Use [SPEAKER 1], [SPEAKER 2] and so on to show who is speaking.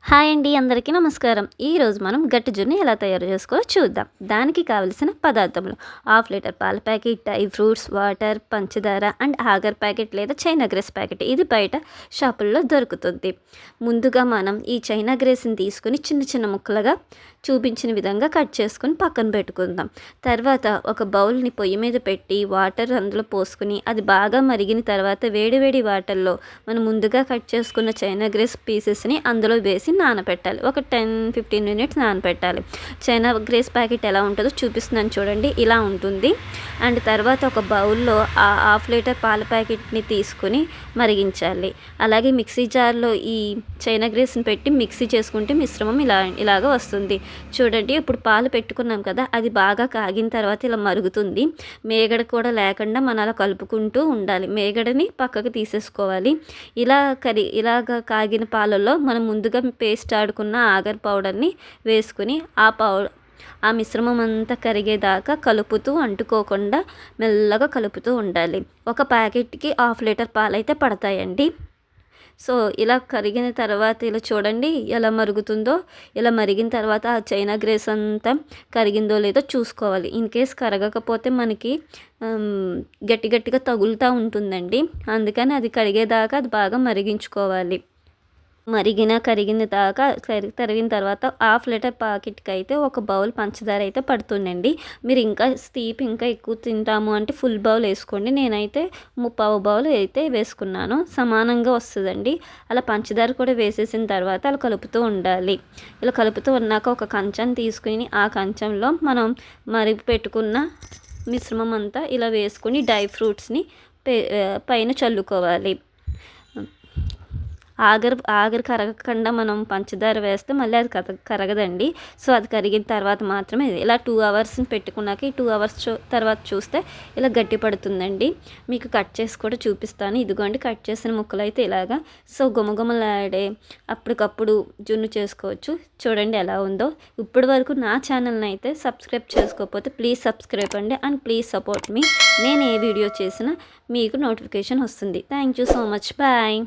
[SPEAKER 1] Hi అండి, అందరికీ నమస్కారం. ఈరోజు మనం గట్టి జున్ను ఎలా తయారు చేసుకోవాలో చూద్దాం. దానికి కావలసిన పదార్థములు: హాఫ్ లీటర్ పాల ప్యాకెట్, డ్రై ఫ్రూట్స్, వాటర్, పంచదార అండ్ ఆగర్ ప్యాకెట్ లేదా చైనా గ్రేస్ ప్యాకెట్. ఇది బయట షాపుల్లో దొరుకుతుంది. ముందుగా మనం ఈ చైనా గ్రేస్ని తీసుకుని చిన్న చిన్న ముక్కలుగా చూపించిన విధంగా కట్ చేసుకుని పక్కన పెట్టుకుందాం. తర్వాత ఒక బౌల్ని పొయ్యి మీద పెట్టి వాటర్ అందులో పోసుకుని అది బాగా మరిగిన తర్వాత వేడి వాటర్లో మనం ముందుగా కట్ చేసుకున్న చైనా గ్రేస్ పీసెస్ని అందులో వేసి నానబెట్టాలి. ఒక 10-15 మినిట్స్ నానబెట్టాలి. చైనా గ్రేస్ ప్యాకెట్ ఎలా ఉంటుందో చూపిస్తున్నాను చూడండి, ఇలా ఉంటుంది. అండ్ తర్వాత ఒక బౌల్లో ఆ హాఫ్ లీటర్ పాల ప్యాకెట్ని తీసుకుని మరిగించాలి. అలాగే మిక్సీ జార్లో ఈ చైనా గ్రేస్ని పెట్టి మిక్సీ చేసుకుంటే మిశ్రమం ఇలాగ వస్తుంది. చూడండి, ఇప్పుడు పాలు పెట్టుకున్నాం కదా, అది బాగా కాగిన తర్వాత ఇలా మరుగుతుంది. మేగడ కూడా లేకుండా మనం అలా కలుపుకుంటూ ఉండాలి. మేగడని పక్కకు తీసేసుకోవాలి. ఇలాగ కాగిన పాలలో మనం ముందుగా పేస్ట్ ఆడుకున్న ఆగర్ పౌడర్ని వేసుకుని ఆ మిశ్రమం అంతా కరిగేదాకా కలుపుతూ అంటుకోకుండా మెల్లగా కలుపుతూ ఉండాలి. ఒక ప్యాకెట్కి హాఫ్ లీటర్ పాలు అయితే పడతాయండి. సో ఇలా కరిగిన తర్వాత ఇలా చూడండి ఎలా మరుగుతుందో. ఇలా మరిగిన తర్వాత ఆ చైనా గ్రేస్ అంతా కరిగిందో లేదో చూసుకోవాలి. ఇన్ కేస్ కరగకపోతే మనకి గట్టిగా తగులుతూ ఉంటుందండి. అందుకని అది కరిగేదాకా అది బాగా మరిగించుకోవాలి. కరిగిన దాకా తరిగిన తర్వాత హాఫ్ లీటర్ ప్యాకెట్కి అయితే ఒక బౌల్ పంచదార అయితే పడుతుందండి. మీరు ఇంకా స్టీప్ ఇంకా ఎక్కువ తింటాము అంటే ఫుల్ బౌల్ వేసుకోండి. నేనైతే 3/4 బౌల్ అయితే వేసుకున్నాను. సమానంగా వస్తుందండి. అలా పంచదార కూడా వేసేసిన తర్వాత అలా కలుపుతూ ఉండాలి. ఇలా కలుపుతూ ఉన్నాక ఒక కంచం తీసుకుని ఆ కంచంలో మనం మరిగి పెట్టుకున్న మిశ్రమం అంతా ఇలా వేసుకుని డ్రై ఫ్రూట్స్ని పైన చల్లుకోవాలి. ఆగరు కరగకుండా మనం పంచదార వేస్తే మళ్ళీ అది కరగదండి. సో అది కరిగిన తర్వాత మాత్రమే ఇలా 2 అవర్స్ని పెట్టుకున్నాక ఈ 2 అవర్స్ తర్వాత చూస్తే ఇలా గట్టి పడుతుందండి. మీకు కట్ చేసి కూడా చూపిస్తాను. ఇదిగోండి, కట్ చేసిన ముక్కలు అయితే ఇలాగా. సో గుమగుమలాడే అప్పటికప్పుడు జున్ను చేసుకోవచ్చు. చూడండి ఎలా ఉందో. ఇప్పటి వరకు నా ఛానల్ని అయితే సబ్స్క్రైబ్ చేసుకోకపోతే ప్లీజ్ సబ్స్క్రైబ్ అండి అండ్ ప్లీజ్ సపోర్ట్ మీ. నేను ఏ వీడియో చేసినా మీకు నోటిఫికేషన్ వస్తుంది. Thank you so much. Bye.